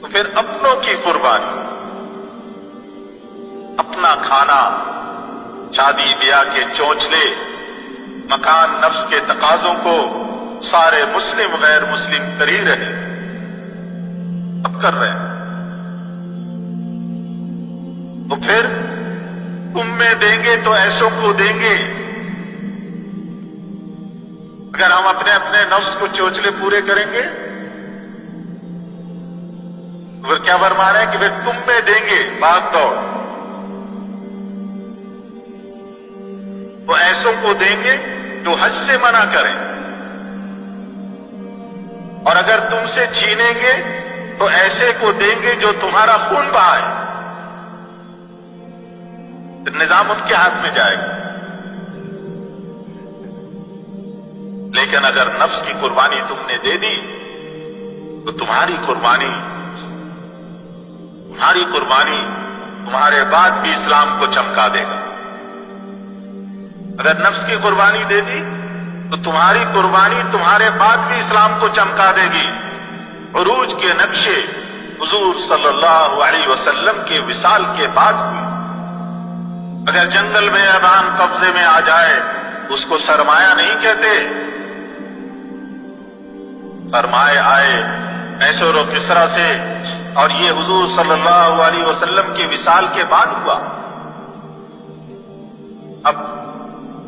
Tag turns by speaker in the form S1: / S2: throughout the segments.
S1: تو پھر اپنوں کی قربانی، اپنا کھانا، شادی بیاہ کے چونچلے، مکان، نفس کے تقاضوں کو سارے مسلم غیر مسلم کر ہی رہے، اب کر رہے ہیں۔ تو پھر تم میں دیں گے تو ایسوں کو دیں گے۔ اگر ہم اپنے اپنے نفس کو چونچلے پورے کریں گے تو پھر کیا فرمان ہے کہ پھر تم میں دیں گے، بھاگ دوڑ۔ تو ایسوں کو دیں گے جو حج سے منع کریں، اور اگر تم سے چھینیں گے تو ایسے کو دیں گے جو تمہارا خون بہائے۔ نظام ان کے ہاتھ میں جائے گا۔ لیکن اگر نفس کی قربانی تم نے دے دی تو تمہاری قربانی تمہارے بعد بھی اسلام کو چمکا دے گا۔ اگر نفس کی قربانی دے دی تو تمہاری قربانی تمہارے بعد بھی اسلام کو چمکا دے گی۔ عروج کے نقشے حضور صلی اللہ علیہ وسلم کے وصال کے بعد ہوئے۔ اگر جنگل میں ایوان قبضے میں آ جائے اس کو سرمایہ نہیں کہتے، سرمایہ آئے قیصر و کسریٰ سے، اور یہ حضور صلی اللہ علیہ وسلم کے وصال کے بعد ہوا۔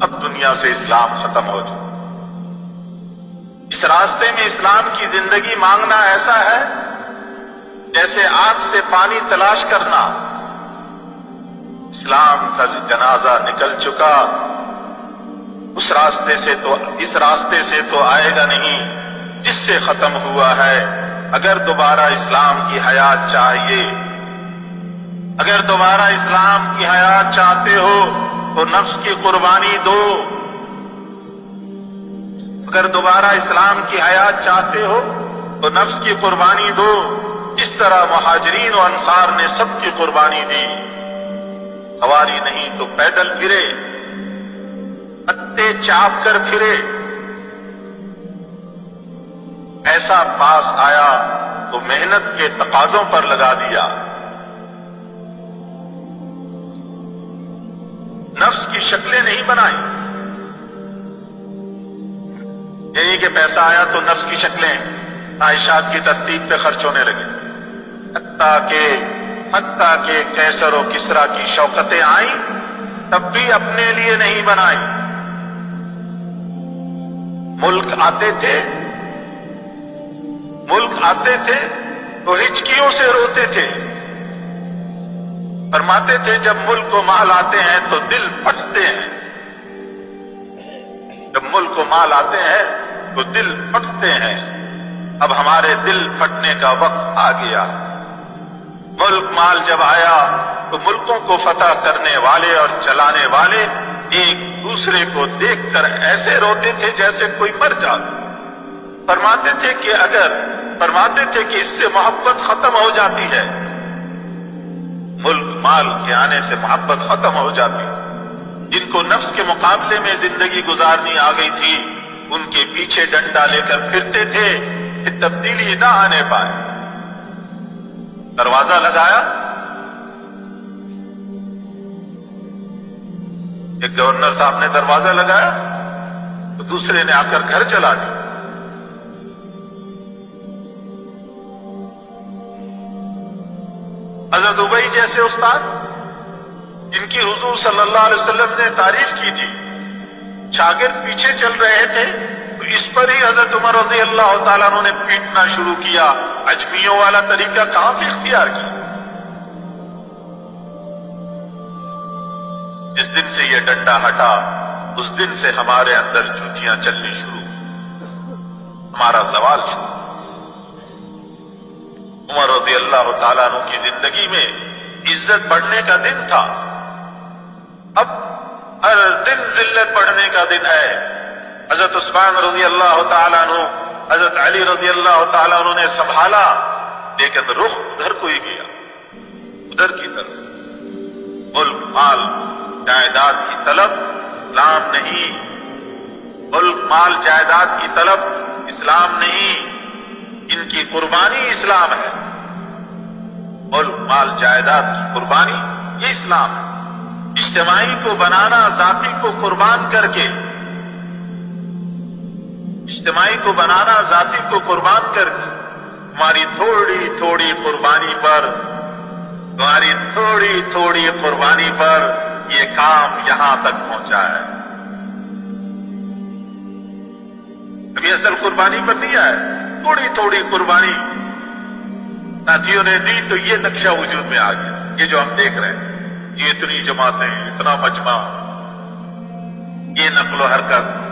S1: اب دنیا سے اسلام ختم ہو چکا۔ اس راستے میں اسلام کی زندگی مانگنا ایسا ہے جیسے آگ سے پانی تلاش کرنا۔ اسلام کا جنازہ نکل چکا، اس راستے سے تو آئے گا نہیں جس سے ختم ہوا ہے۔ اگر دوبارہ اسلام کی حیات چاہیے، اگر دوبارہ اسلام کی حیات چاہتے ہو تو نفس کی قربانی دو۔ اگر دوبارہ اسلام کی حیات چاہتے ہو تو نفس کی قربانی دو، جس طرح مہاجرین و انصار نے سب کی قربانی دی۔ سواری نہیں تو پیدل پھرے، پتے چاپ کر پھرے، ایسا پاس آیا تو محنت کے تقاضوں پر لگا دیا۔ نفس کی شکلیں نہیں بنائی، یہی کہ پیسہ آیا تو نفس کی شکلیں خواہشات کی ترتیب پہ خرچ ہونے لگے، حتیٰ کہ قیصر و کسریٰ کی شوکتیں آئیں تب بھی اپنے لیے نہیں بنائی۔ ملک آتے تھے تو ہچکیوں سے روتے تھے، فرماتے تھے جب ملک کو مال آتے ہیں تو دل پھٹتے ہیں، جب ملک کو مال آتے ہیں تو دل پھٹتے ہیں۔ اب ہمارے دل پھٹنے کا وقت آ گیا۔ ملک مال جب آیا تو ملکوں کو فتح کرنے والے اور چلانے والے ایک دوسرے کو دیکھ کر ایسے روتے تھے جیسے کوئی مر جاتا۔ فرماتے تھے کہ اس سے محبت ختم ہو جاتی ہے، ملک مال کے آنے سے محبت ختم ہو جاتی۔ جن کو نفس کے مقابلے میں زندگی گزارنی آ گئی تھی ان کے پیچھے ڈنڈا لے کر پھرتے تھے کہ تبدیلی نہ آنے پائے۔ دروازہ لگایا، ایک گورنر صاحب نے دروازہ لگایا تو دوسرے نے آ کر گھر چلا دیا۔ حضرت ابی جیسے استاد جن کی حضور صلی اللہ علیہ وسلم نے تعریف کی تھی، شاگرد پیچھے چل رہے تھے تو اس پر ہی حضرت عمر رضی اللہ تعالیٰ عنہ نے پیٹنا شروع کیا۔ اجمیوں والا طریقہ کہاں سے اختیار کیا؟ جس دن سے یہ ڈنڈا ہٹا اس دن سے ہمارے اندر جوتیاں چلنی شروع، ہمارا زوال شروع۔ عمر رضی اللہ تعالیٰ عنہ کی زندگی میں عزت بڑھنے کا دن تھا، اب ہر دن ذلت بڑھنے کا دن ہے۔ حضرت عثمان رضی اللہ تعالیٰ عنہ، حضرت علی رضی اللہ تعالیٰ عنہ نے سنبھالا، لیکن رخ ادھر کو ہی گیا، ادھر کی طرف۔ ملک مال جائیداد کی طلب اسلام نہیں، ملک مال جائیداد کی طلب اسلام نہیں، ان کی قربانی اسلام ہے۔ ملک مال جائیداد کی قربانی، یہ اسلام ہے۔ اجتماعی کو بنانا، ذاتی کو قربان کر کے، اجتماعی کو بنانا، ذاتی کو قربان کر کے، تمہاری تھوڑی تھوڑی قربانی پر، تمہاری تھوڑی تھوڑی قربانی پر یہ کام یہاں تک پہنچا ہے۔ ابھی اصل قربانی پر نہیں آیا، تھوڑی تھوڑی قربانی ساتھیوں نے دی تو یہ نقشہ وجود میں آ گیا۔ یہ جو ہم دیکھ رہے ہیں، یہ اتنی جماعتیں، اتنا مجمع، یہ نقل و حرکت،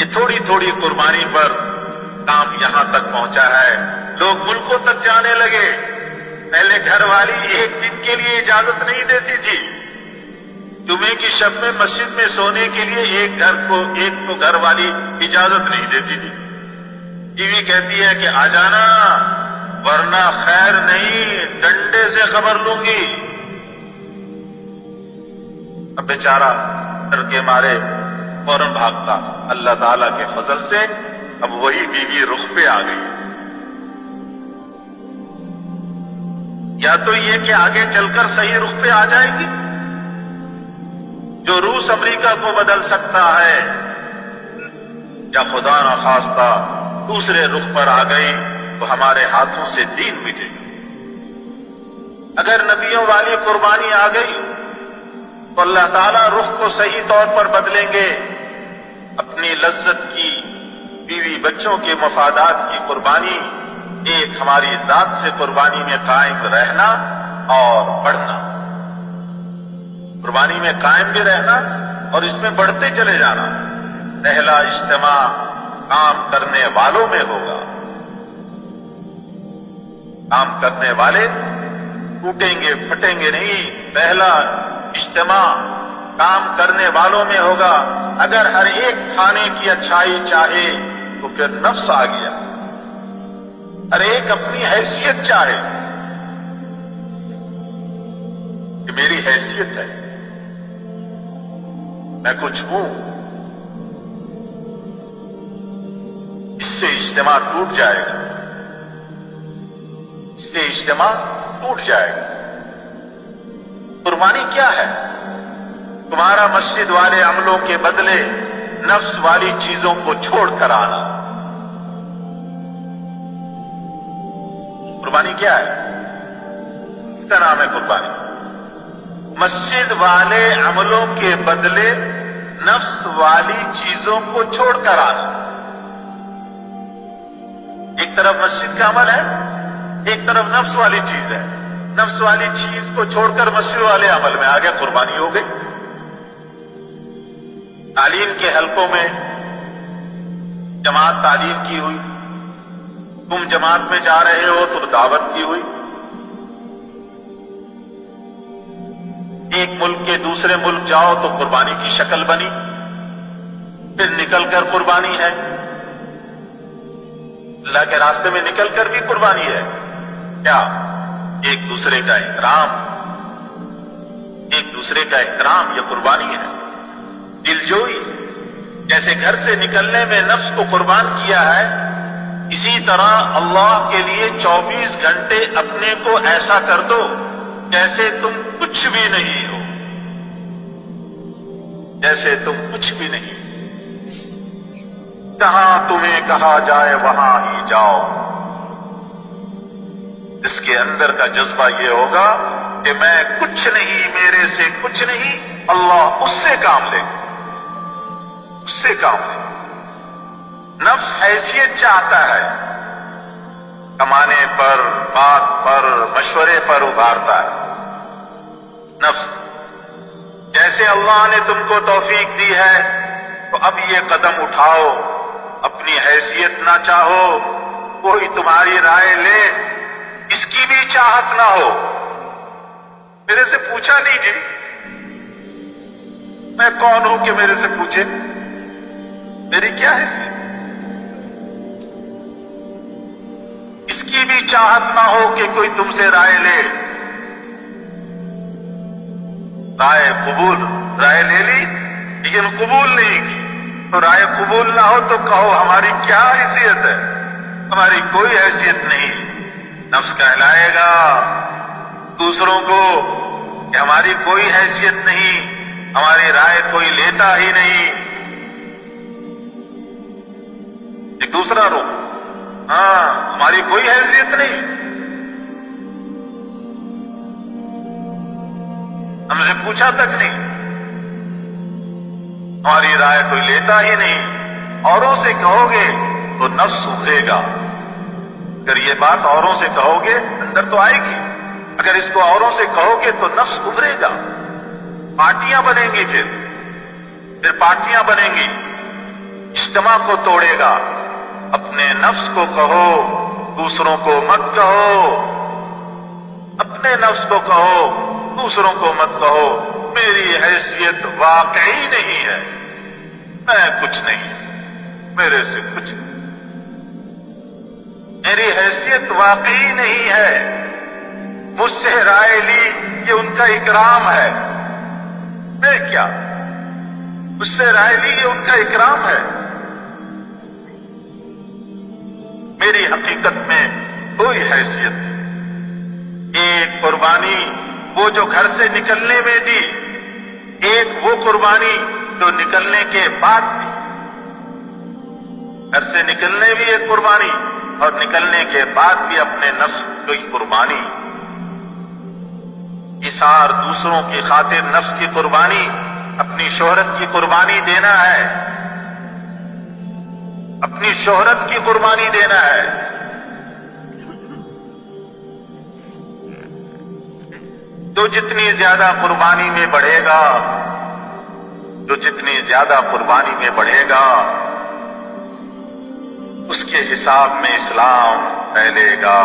S1: یہ تھوڑی تھوڑی قربانی پر کام یہاں تک پہنچا ہے۔ لوگ ملکوں تک جانے لگے۔ پہلے گھر والی ایک دن کے لیے اجازت نہیں دیتی تھی۔ جمعے کی شب میں مسجد میں سونے کے لیے ایک کو گھر والی اجازت نہیں دیتی تھی۔ بیوی کہتی ہے کہ آ جانا ورنہ خیر نہیں، ڈنڈے سے خبر لوں گی۔ اب بیچارہ ڈر کے مارے فوراً بھاگتا۔ اللہ تعالی کے فضل سے اب وہی بیوی رخ پہ آ گئی۔ یا تو یہ کہ آگے چل کر صحیح رخ پہ آ جائے گی، جو روس امریکہ کو بدل سکتا ہے، یا خدا نخواستہ دوسرے رخ پر آ گئی تو ہمارے ہاتھوں سے دین مٹے گا۔ اگر نبیوں والی قربانی آ گئی تو اللہ تعالیٰ رخ کو صحیح طور پر بدلیں گے۔ اپنی لذت کی، بیوی بچوں کے مفادات کی قربانی، ایک ہماری ذات سے قربانی میں قائم رہنا اور بڑھنا، قربانی میں قائم بھی رہنا اور اس میں بڑھتے چلے جانا۔ پہلا اجتماع کام کرنے والوں میں ہوگا۔ کام کرنے والے ٹوٹیں گے، پھٹیں گے نہیں۔ پہلا اجتماع کام کرنے والوں میں ہوگا۔ اگر ہر ایک کھانے کی اچھائی چاہے تو پھر نفس آ گیا۔ ہر ایک اپنی حیثیت چاہے کہ میری حیثیت ہے، میں کچھ ہوں، اس سے اجتماع ٹوٹ جائے گا، اس سے اجتماع ٹوٹ جائے گا۔ قربانی کیا ہے؟ تمہارا مسجد والے عملوں کے بدلے نفس والی چیزوں کو چھوڑ کر آنا۔ قربانی کیا ہے؟ اس کا نام ہے قربانی۔ مسجد والے عملوں کے بدلے نفس والی چیزوں کو چھوڑ کر آنا۔ ایک طرف مسجد کا عمل ہے، ایک طرف نفس والی چیز ہے۔ نفس والی چیز کو چھوڑ کر مسجد والے عمل میں آ گیا، قربانی ہو گئی۔ تعلیم کے حلقوں میں جماعت تعلیم کی ہوئی، تم جماعت میں جا رہے ہو تو دعوت کی ہوئی۔ ایک ملک کے دوسرے ملک جاؤ تو قربانی کی شکل بنی، پھر نکل کر قربانی ہے۔ اللہ کے راستے میں نکل کر بھی قربانی ہے۔ کیا؟ ایک دوسرے کا احترام، ایک دوسرے کا احترام، یہ قربانی ہے۔ دلجوئی، جیسے گھر سے نکلنے میں نفس کو قربان کیا ہے، اسی طرح اللہ کے لیے 24 گھنٹے اپنے کو ایسا کر دو جیسے تم کچھ بھی نہیں ہو، جیسے تم کچھ بھی نہیں ہو۔ جہاں تمہیں کہا جائے وہاں ہی جاؤ۔ اس کے اندر کا جذبہ یہ ہوگا کہ میں کچھ نہیں، میرے سے کچھ نہیں، اللہ اس سے کام لے گا، اس سے کام لے گا۔ نفس حیثیت چاہتا ہے، کمانے پر، بات پر، مشورے پر ابھارتا ہے۔ نفس جیسے اللہ نے تم کو توفیق دی ہے تو اب یہ قدم اٹھاؤ، اپنی حیثیت نہ چاہو، کوئی تمہاری رائے لے اس کی بھی چاہت نہ ہو۔ میرے سے پوچھا نہیں جی، میں کون ہوں کہ میرے سے پوچھے؟ میری کیا حیثیت؟ اس کی بھی چاہت نہ ہو کہ کوئی تم سے رائے لے۔ رائے لے لی لیکن قبول نہیں کی، تو رائے قبول نہ ہو تو کہو ہماری کیا حیثیت ہے؟ ہماری کوئی حیثیت نہیں۔ نفس کہلائے گا دوسروں کو کہ ہماری کوئی حیثیت نہیں، ہماری رائے کوئی لیتا ہی نہیں. ایک دوسرا رخ، ہاں ہماری کوئی حیثیت نہیں، ہم سے پوچھا تک نہیں، ہماری رائے کوئی لیتا ہی نہیں. اوروں سے کہو گے تو نفس ابھرے گا. اگر یہ بات اوروں سے کہو گے اندر تو آئے گی، اگر اس کو اوروں سے کہو گے تو نفس ابھرے گا. پارٹیاں بنیں گی، پھر پارٹیاں بنیں گی، اجتماع کو توڑے گا. اپنے نفس کو کہو، دوسروں کو مت کہو. اپنے نفس کو کہو، دوسروں کو مت کہو. میری حیثیت واقعی نہیں ہے، میں کچھ نہیں، میرے سے کچھ نہیں، میری حیثیت واقعی نہیں ہے. مجھ سے رائے لی یہ ان کا اکرام ہے، میں کیا؟ مجھ سے رائے لی یہ ان کا اکرام ہے. میری حقیقت میں کوئی حیثیت نہیں. ایک قربانی وہ جو گھر سے نکلنے میں دی، ایک وہ قربانی جو نکلنے کے بعد دی. گھر سے نکلنے بھی ایک قربانی اور نکلنے کے بعد بھی اپنے نفس کی قربانی. اثار دوسروں کی خاطر نفس کی قربانی، اپنی شہرت کی قربانی دینا ہے، اپنی شہرت کی قربانی دینا ہے. جو جتنی زیادہ قربانی میں بڑھے گا، جو جتنی زیادہ قربانی میں بڑھے گا، اس کے حساب میں اسلام پھیلے گا.